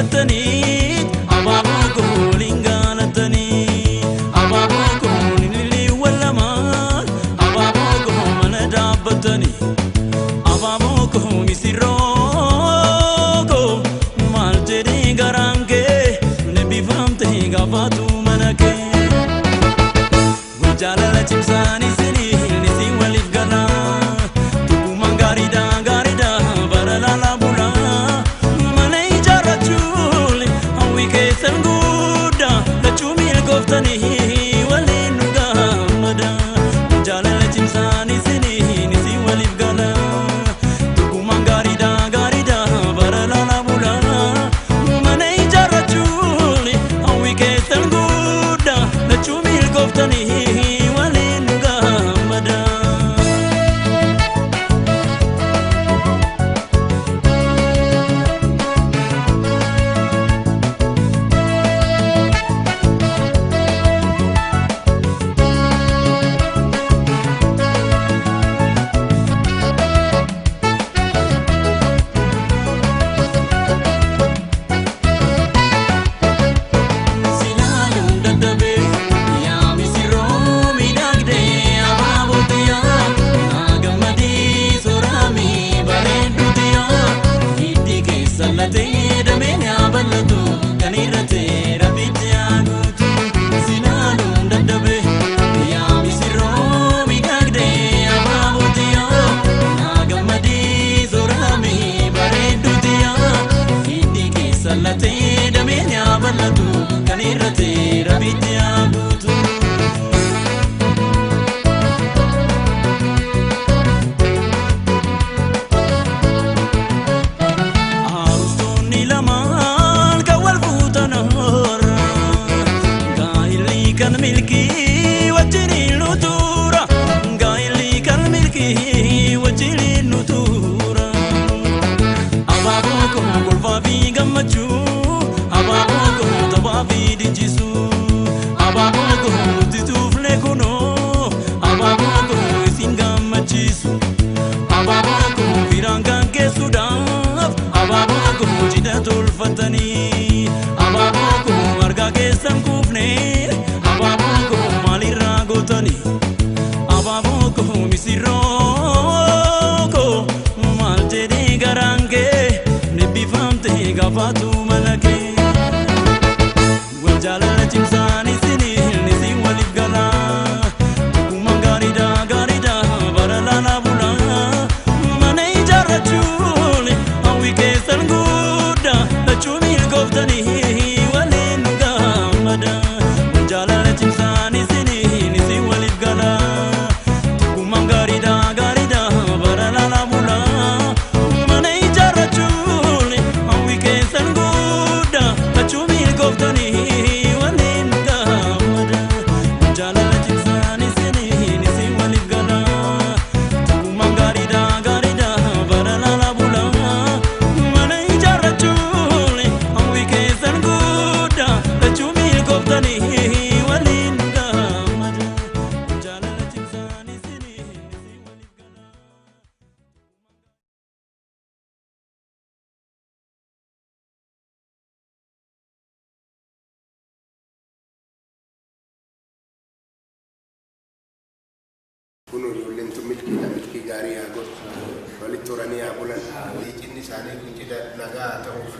فتني أبابوكو لينغالتني أبابوكو نلي ولا مال أبابوكو من دابتني أبابوكو مسيروكو مال تري غرانكي نبي فهمتي غفاتو منكي وجالة تمساني سني نسي ولف غلا تبو من غاريدا غاريدا برلا لا بولا مني جارتشولي هوي كيسن غودا لتشومي الكفتني ولي نوغا مدا وجالة تمساني سني نسي ولف غلا تبو من غاريدا غاريدا برلا لا بولا مني جارتشولي هوي كيسن غودا لتشومي الكفتني Kuno yolentu milki gari ago wali torani abulan lijini sane kunjida naga taus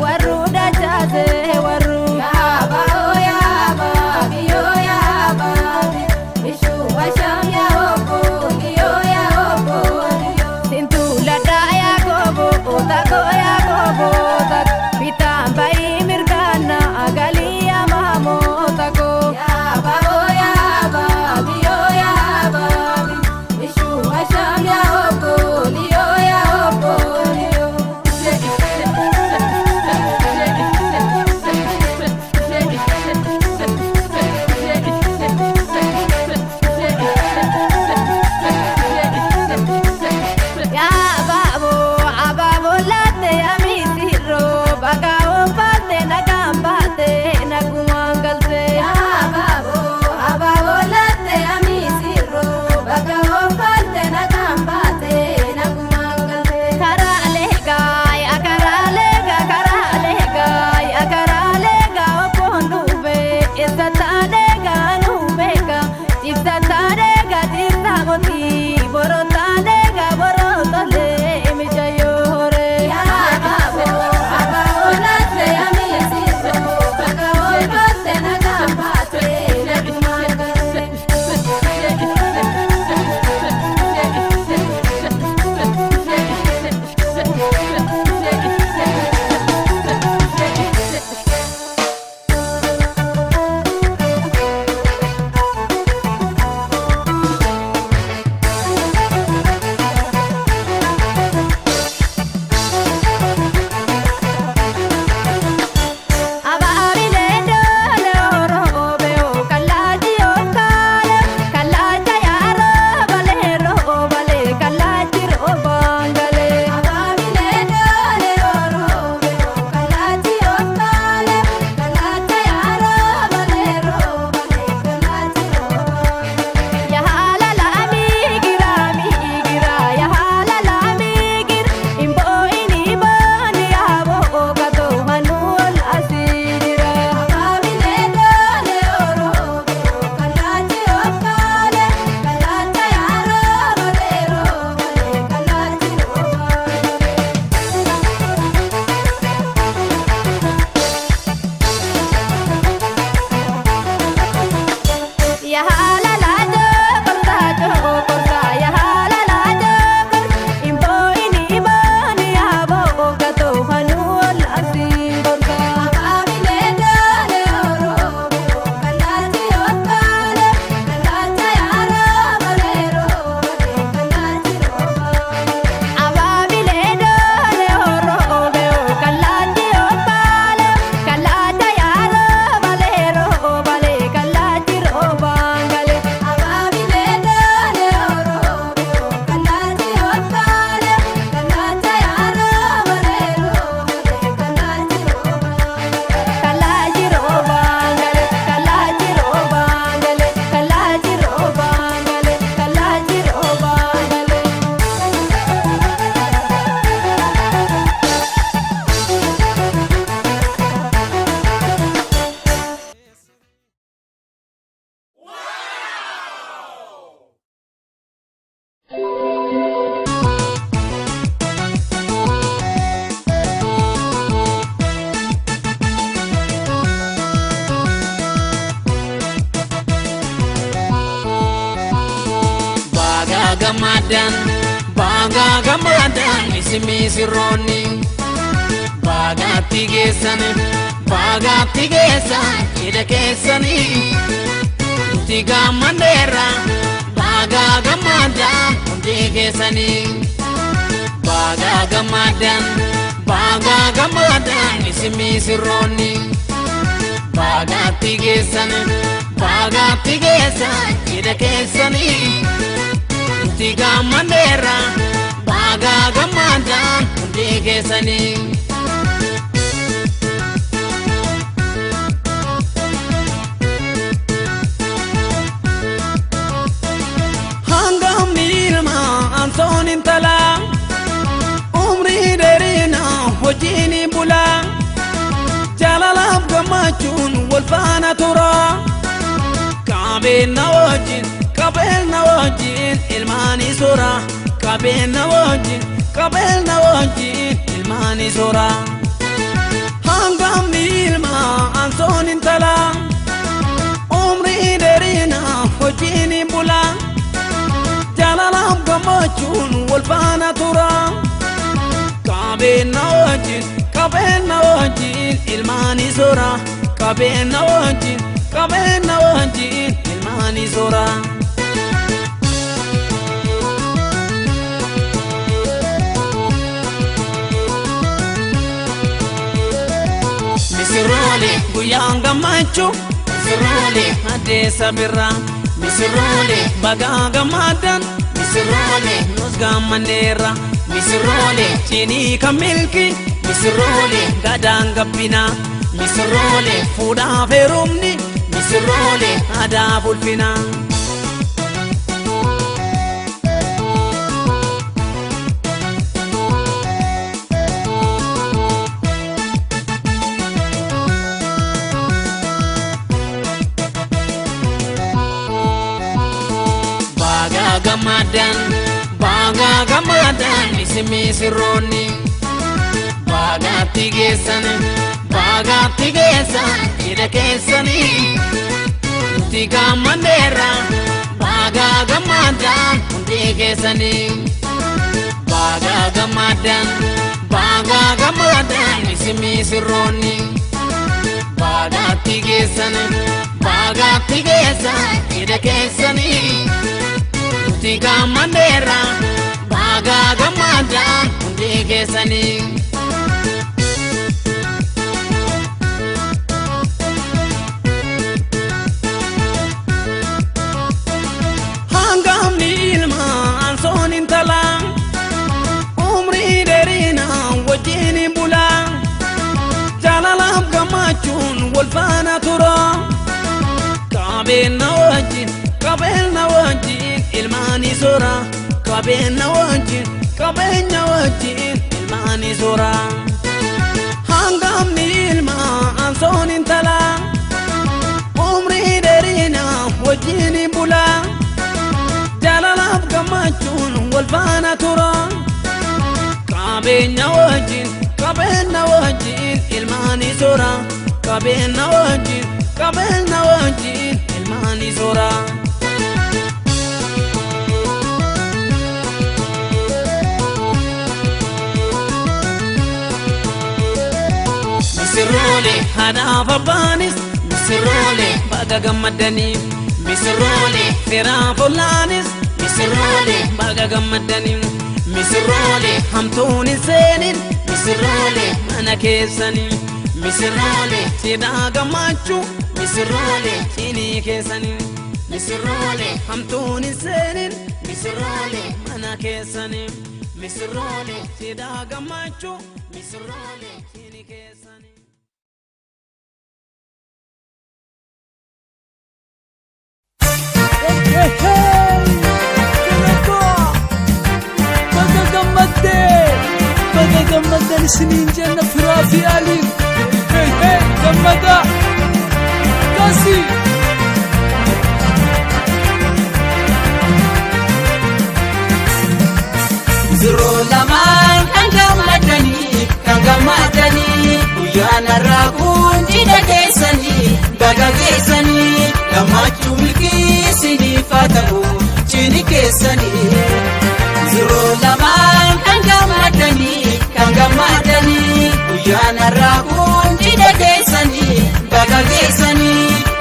Waru da jase waru gamadan baga gamadan ismi sirroni baga tigesan ida kesani tiga mandera baga gamadan tigesani baga gamadan ismi sirroni baga tigesan ida kesani tiga mandera baga gamadan tigesani hangam nilma ansonin tala umri derina hojini bula jalalab gamachun walfana tura kabel nawajin ilmani sura kabel nawajin ilmani sura hangam nilma ansonin tala umri derina hojini bula jalalab gamachun walfana tura kabel nawajin ilmani sura kabel nawajin ilmani sura misirole guyanga macho misirole ade sabira misirole bagaga madan misirole nosga manera misirole chini kamilki misirole gadanga pina misirole fuda ferumni misirole ada bulfina baga gamadan ismi sirroni baga tigesan ida kesani tiga mandera baga gamadan tigesani baga gamadan ismi sirroni baga tigesan ida kesani tiga mandera baga gamadan tigesani hangam nilma ansonin tala umri derina wajini bula jalalab gamachun walfana tura kabel nawajin ilmani sura kabel nawajin ilmani sura hangam nilma ansonin tala umri derina wajini bula jalalab gamachun walfana tura kabel nawajin ilmani sura kabel nawajin ilmani sura misirole hada babanis misirole baga gamadani misirole fera fulanis misirole baga gamadani misirole hamtuni senin misirole mana kesani misirole sida gamachu misirole chini kesani misirole hamtuni senin misirole mana kesani misirole sida gamachu misirole chini kesani baga gamadan sinin janna firafi alif gamada kasi zero laman kangamadani uyana rakun ida kesani baga kesani lamachu milki sini fatahu chini kesani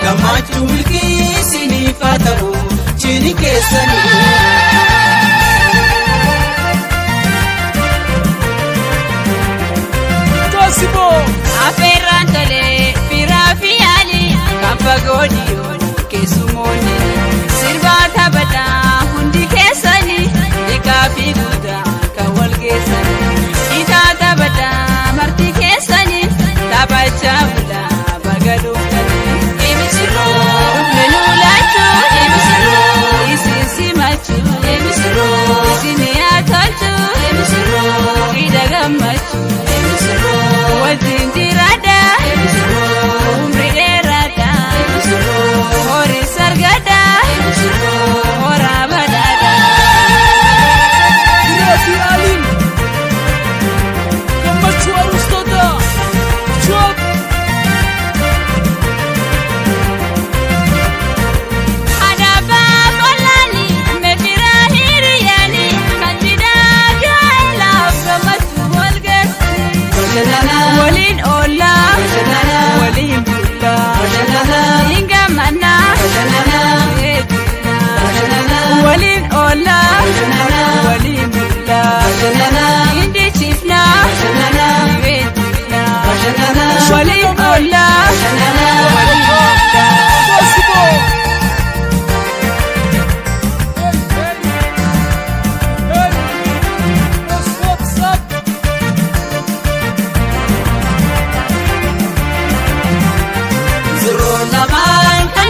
gammachuu milkii isiniif haa ta'u cidhi keessanii. Afeerraan tolee firaa fi yaalii kan fagoo dhiyoo keessumoonni sirbaa taphataa hundi keessanii dhiqaa fi guddaa kan wal geessanii dhiitaa taphataa marti keessanii taphachaa bulaa baga dhuftanii eebisiroo dhufnenuu laachuu eebisiroo isin simachuu eebisiroo isin yaa tolchuu eebisiroo hidha gammachuu eebisiroo wajjin jiraadha eebisiroo umri dheeraadha eebisiroo horii sargada eebisiroo horaa badhaadha. Firaafi Aliin gammachuu arustootaa job. Adaabaa qolaanii meefiraa hiriyaanii kan cidhaa gaa'elaaf gammachuu wal geessanii waliin oollaa waliin bullaa waliin gammannaa waliin oollaa waliin bullaa indichifnaa waliin oollaa waliin bullaa. Possible. Hey, what's up? Ziroo lamaan kan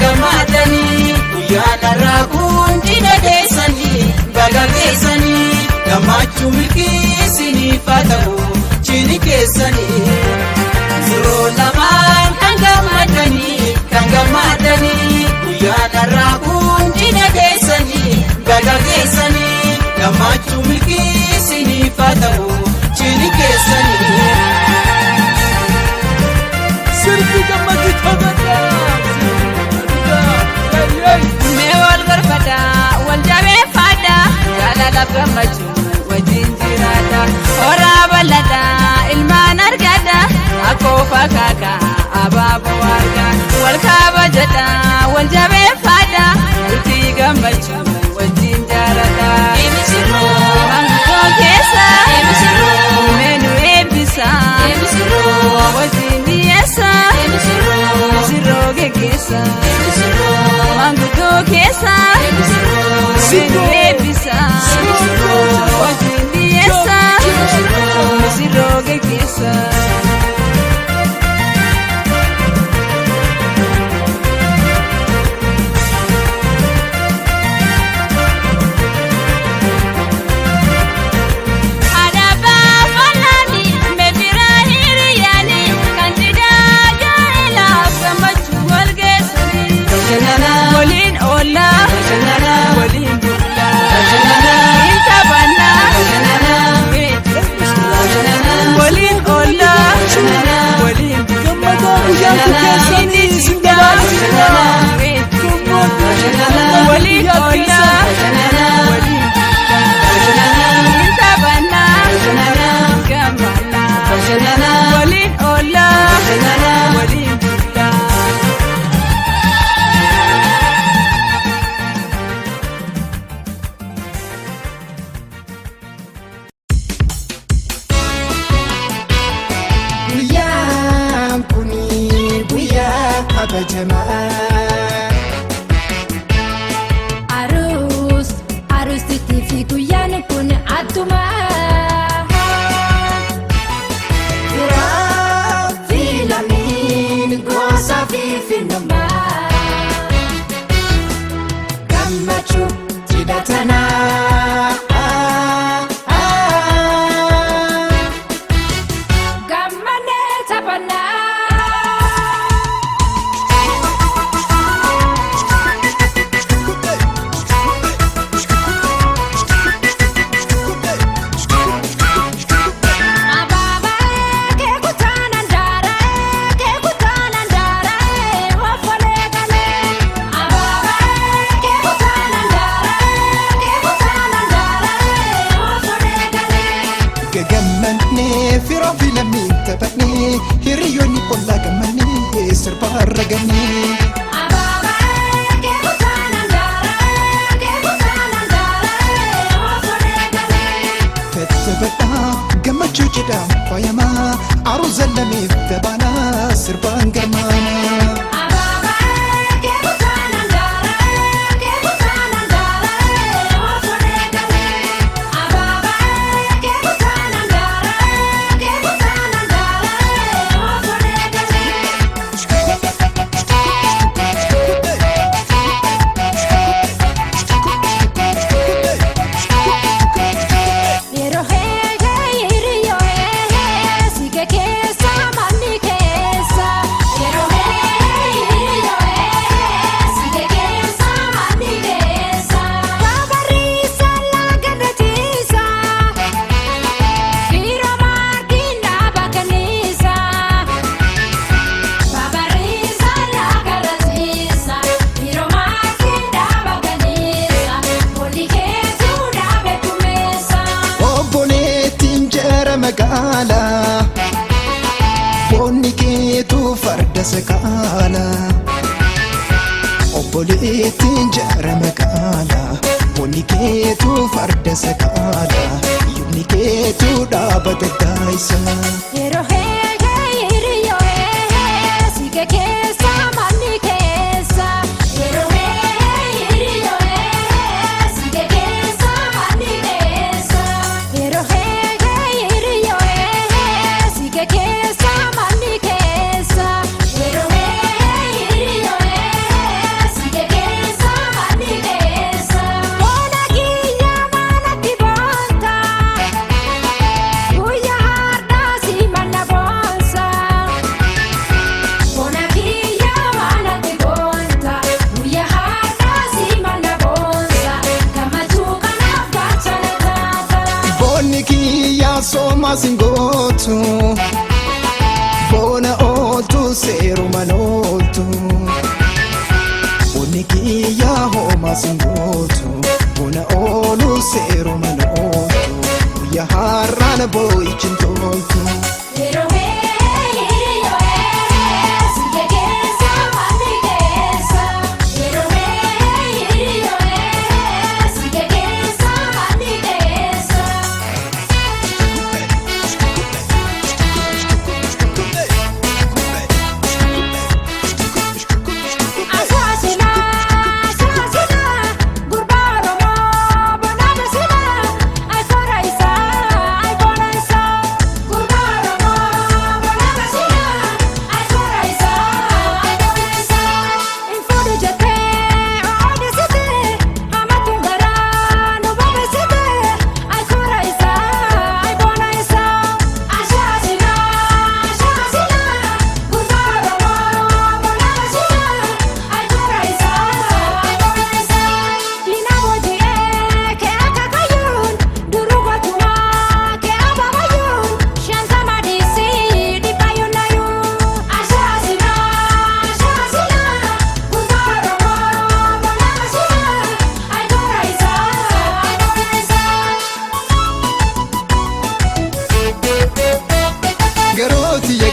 gammadanii guyyaa dharraa kun cidha keessanii baga geessanii gammachuu milkii isiniif haa ta'u cidhi keessanii. Ziroo lamaan kan gammadanii guyyaa dharraa kun cidha keessanii baga geessanii gammachuu milkii isiniif haa ta'u cidhi keessanii. Sirbi gammachuu taphataa. Hey. Mee wal gorfataa wal jabeeffataa jaalalaaf gammachuu wajjin jiraata horaa bal'ataa ilmaan argata akkoofa kaakaa abaaboo argaa wal kabajataa wal jabeeffataa bultii gammachuu wajjin jaarata. Eebisiroo hangoo keessa eebisiroo meenu eebbisa eebisiroo wajjin dhiyeessa eebisiroo sirroo geggeessa eebisiroo manguddoo keessa eebisiroo meenu eebbisa eebisiroo wajjin dhiyeessa eebisiroo sirroo geggeessa. Adaabaa qolaanii meefiraa hiriyaanii kan cidhaa gaa'elaaf gammachuu wal geessanii waliin oollaa waliin bullaa waliin taphannaa waliin oollaa waliin Gammadaa guyyaan kun keessanii isin gabaabsinaa. waliin oollaa waliin waliin taphannaa gammannaa waliin oollaa waliin bullaa. Guyyaan kuni guyyaa kabajamaa. Arusitii fi guyyaan kun attuma. Firaa fi lammiin gosa fi finummaa. Gammachuu cidha tanaa. Gammannee taphannaa. sirba raganii. Gammachuu cidhaa faayamaa aaruu zallameef dabalaa sirbaan garmaama. Magala bonni keetu farda sakala obboleettiin jaara magala bonni keetu farda sakala yumni keetu dhaabata taayisa. Yeroo hiriyyoo siga keessa manni keessa. Yeroo hiriyyoo siga keessa manni keessa. Yeroo Soma singotu bona oltu seru manotu boniki ya homa singotu bona olu seru manotu ya harana boy chintotu.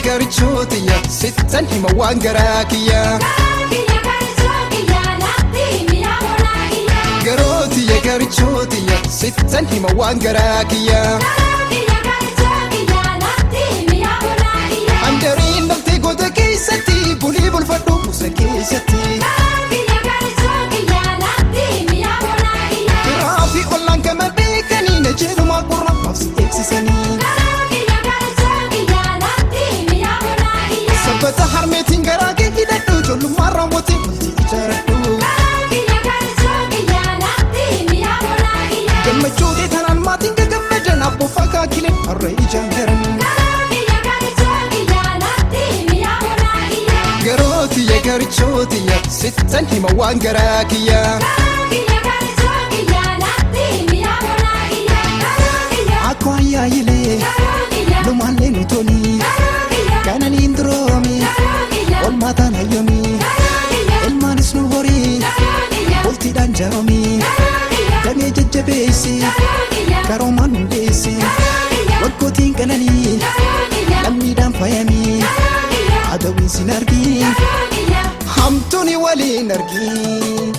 Garchootiya sittan hima waan garaa kiyya. Garootiya garchootiya sittan hima waan garaa kiyya. Handariin namtee goota keessatti bulii bulfadhu musa keessatti. Firaafi ollaan kama beekanii na jedhuma qorra maabsi eegsisanii. Sabbata harmeetiin garaa kee hidhadhu ijoollummaa raawwatee bultii ijaaradhu. Gammachuu dheetanaan maatiin gagammadan abboof akaakileen harree ijaan garan. Garootiya garchootiya sittan hima waan garaa kiyya. Akkoo ayyaayilee lumaallee nu tolii. Kananiin duroomi olmaataan hayyoomii ilmaanis nu horii bultiidhaan jaroomii damee jajjabeessi karoomaan hundeessi waggootiin kananii lammiidhaan faayamii adawiin sin argii hamtuuni waliin argii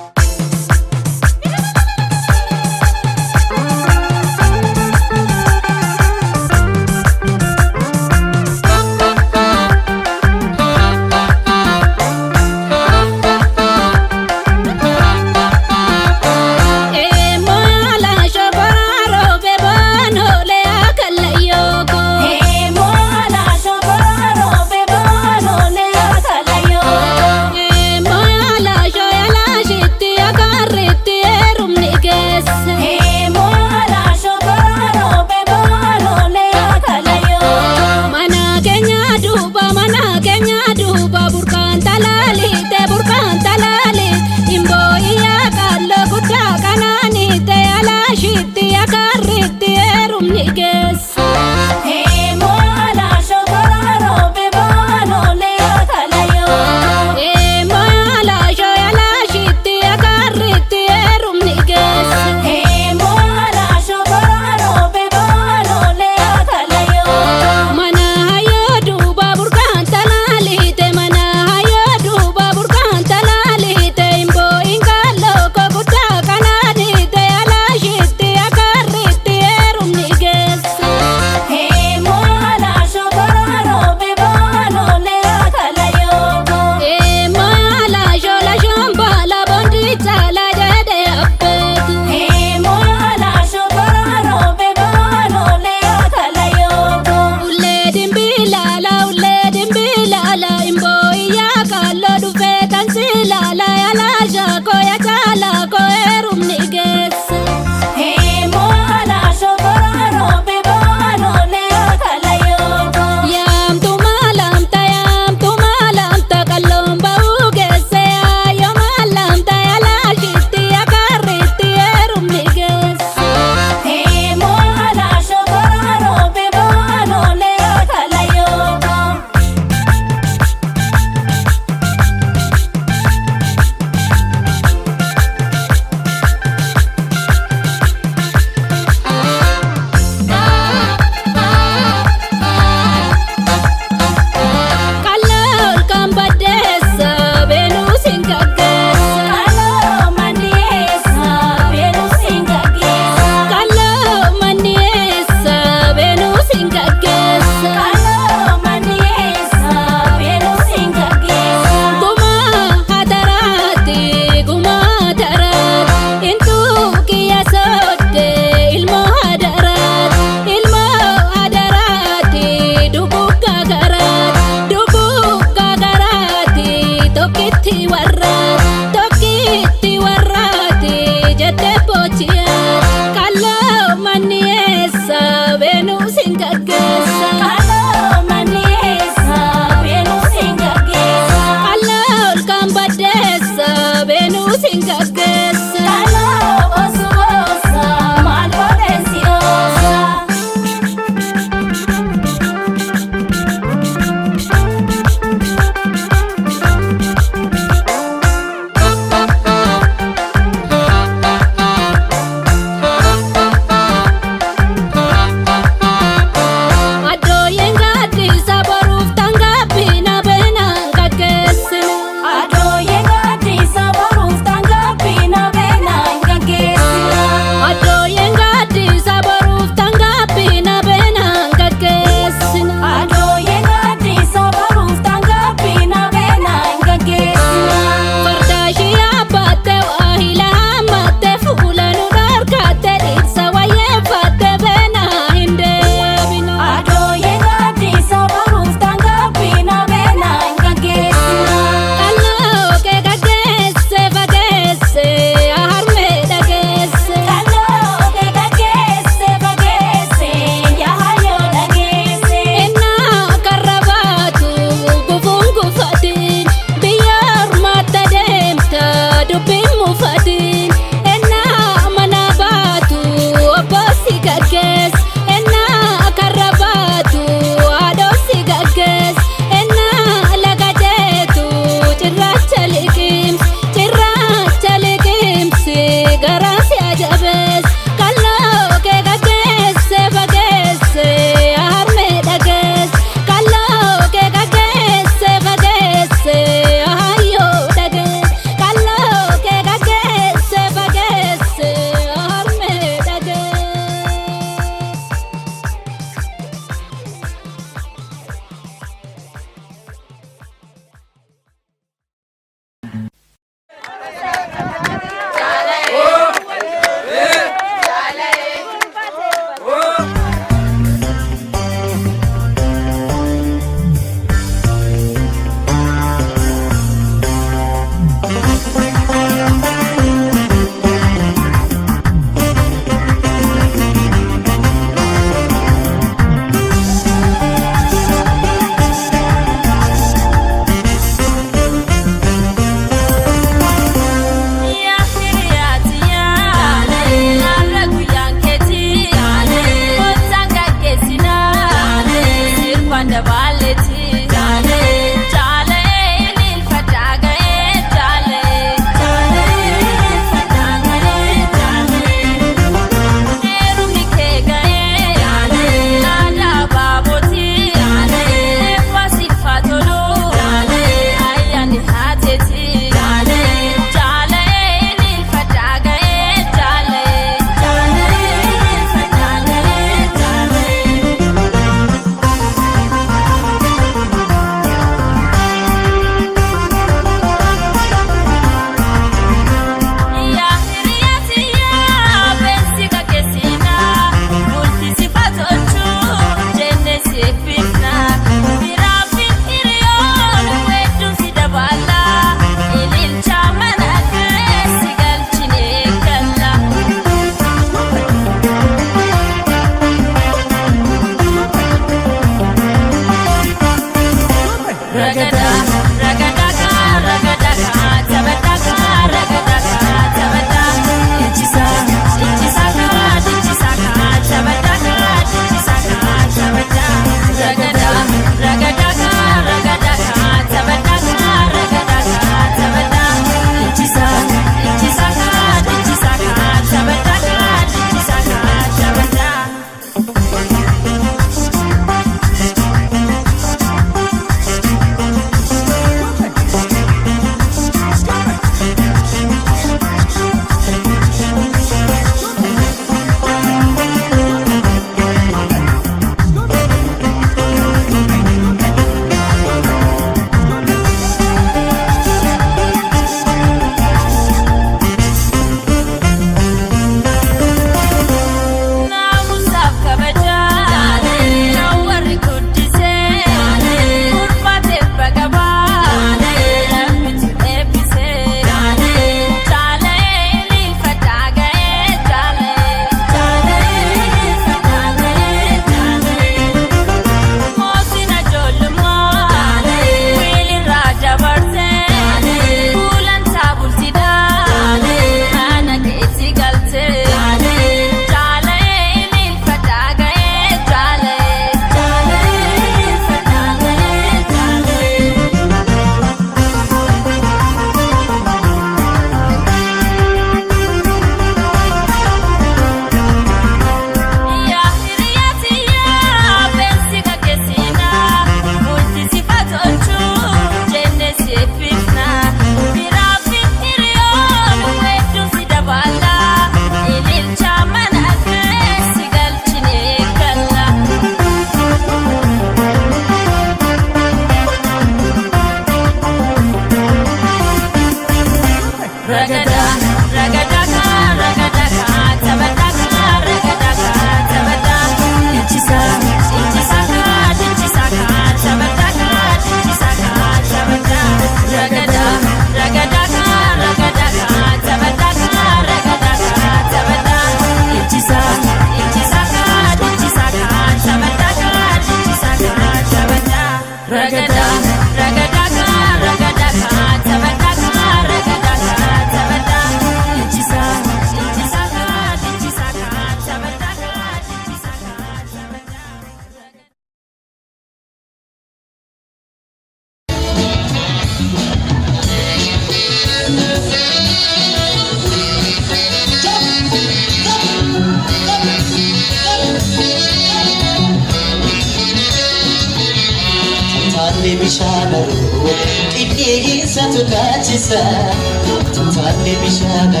Tale bishana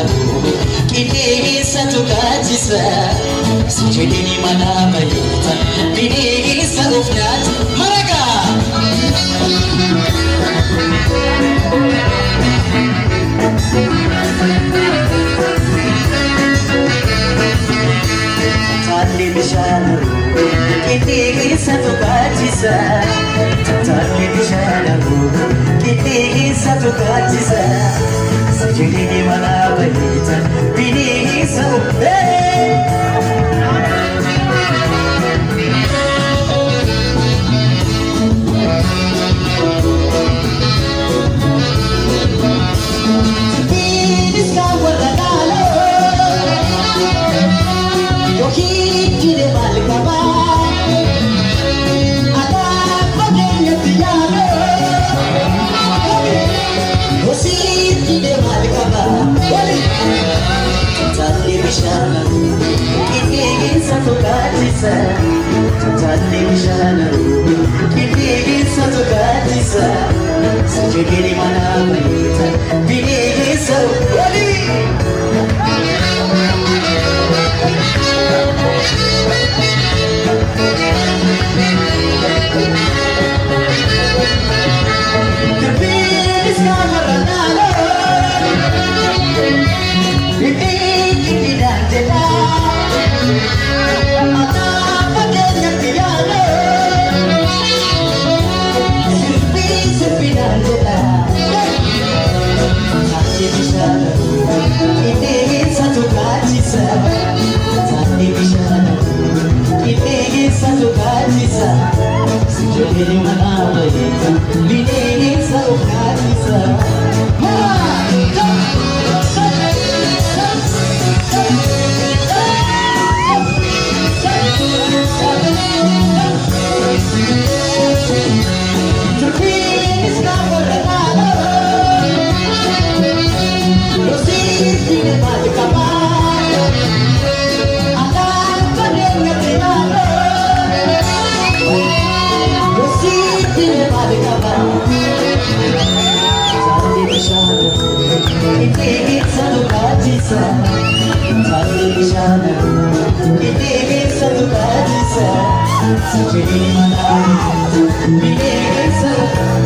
kini satu kajisa sejeni mana bayita bini sarufnat maraga Tale bishana kini satu kajisa Tale bishana kini satu kajisa Sejeni mana bayita bini sarufnat Yohi tire mal kaba, ada Sijagiri mana baita Bini so Wali Terbis kamarana Bini tidak jelas Mata padanya tiada Sepi dan jelas Hati bisa ini satu kajisa Hati bisa ini satu kajisa Sejadi mana baik ini satu kajisa Terbis kamarana Tidak mati kapan Akan padanya tiada Yosip tidak mati kapan Sandi bersama Ini satu kajisa Sandi bersama Ini satu kajisa Sejadi mana Ini satu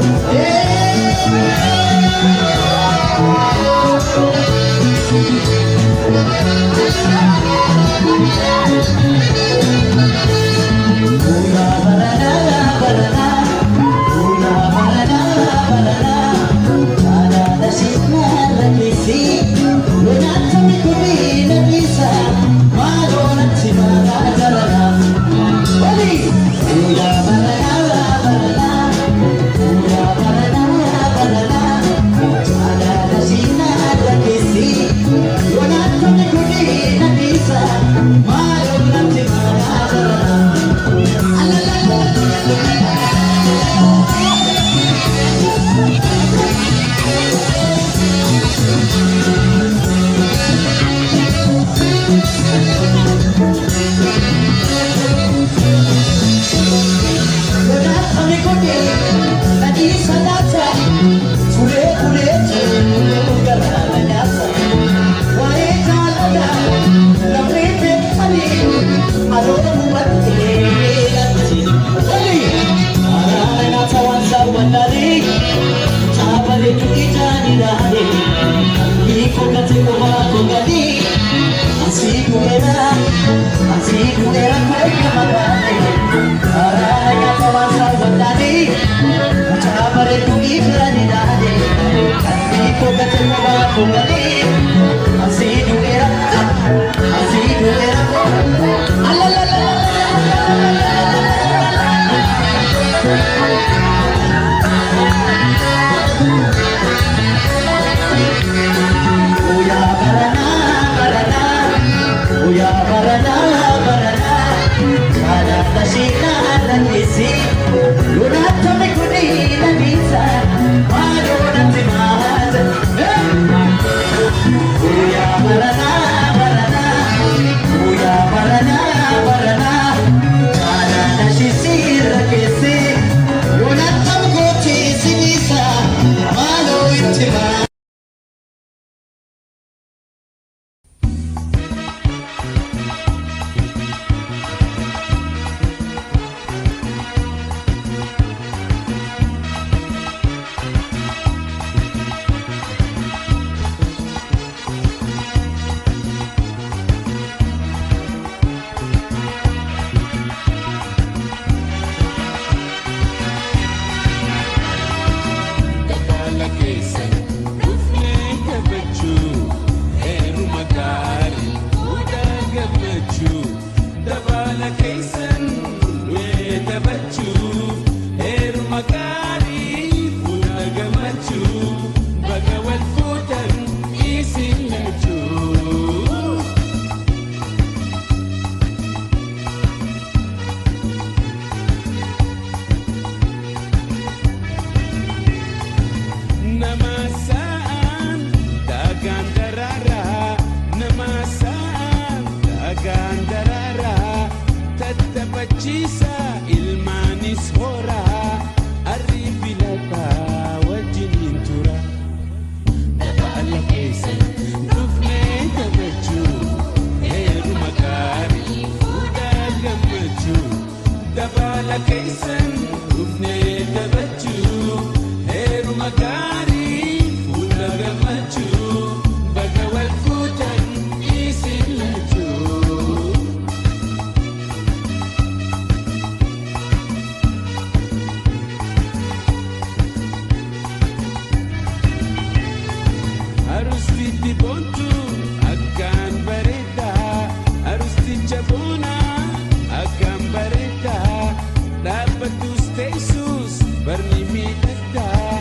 barni miidhagdaa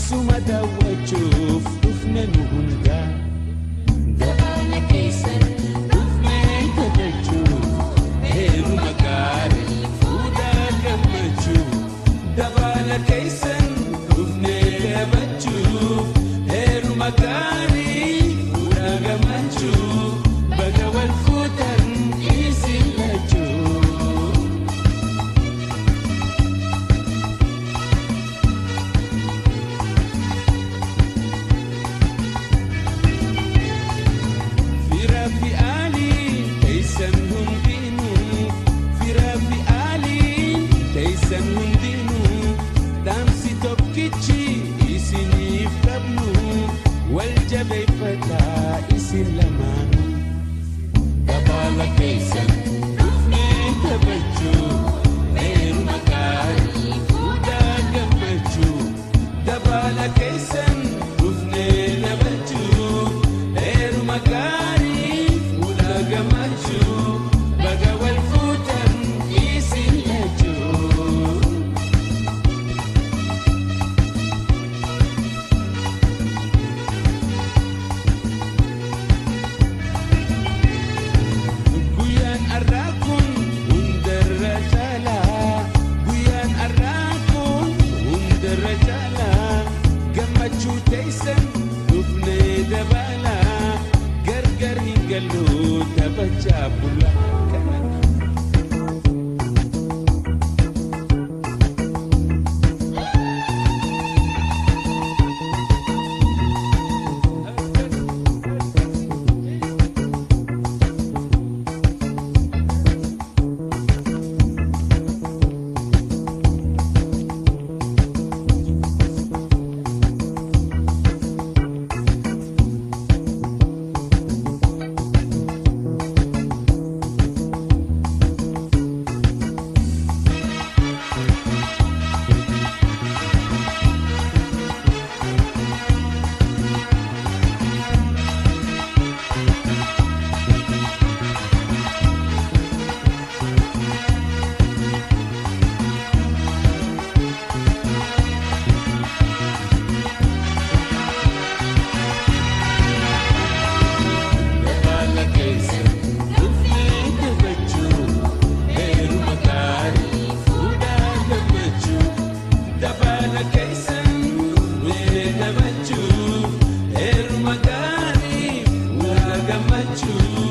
suma daawwachuuf dhufne nu hundaa gabana keessan dhufnee kabachuuf heeruma gaarii fuudhaa gammachuu gabana keessan dhufnee kabachuuf heeruma gaarii fuudhaa gammachuu baga wal fuutan isin lachuu. Eruma gaarii fuudhaa gammachuu.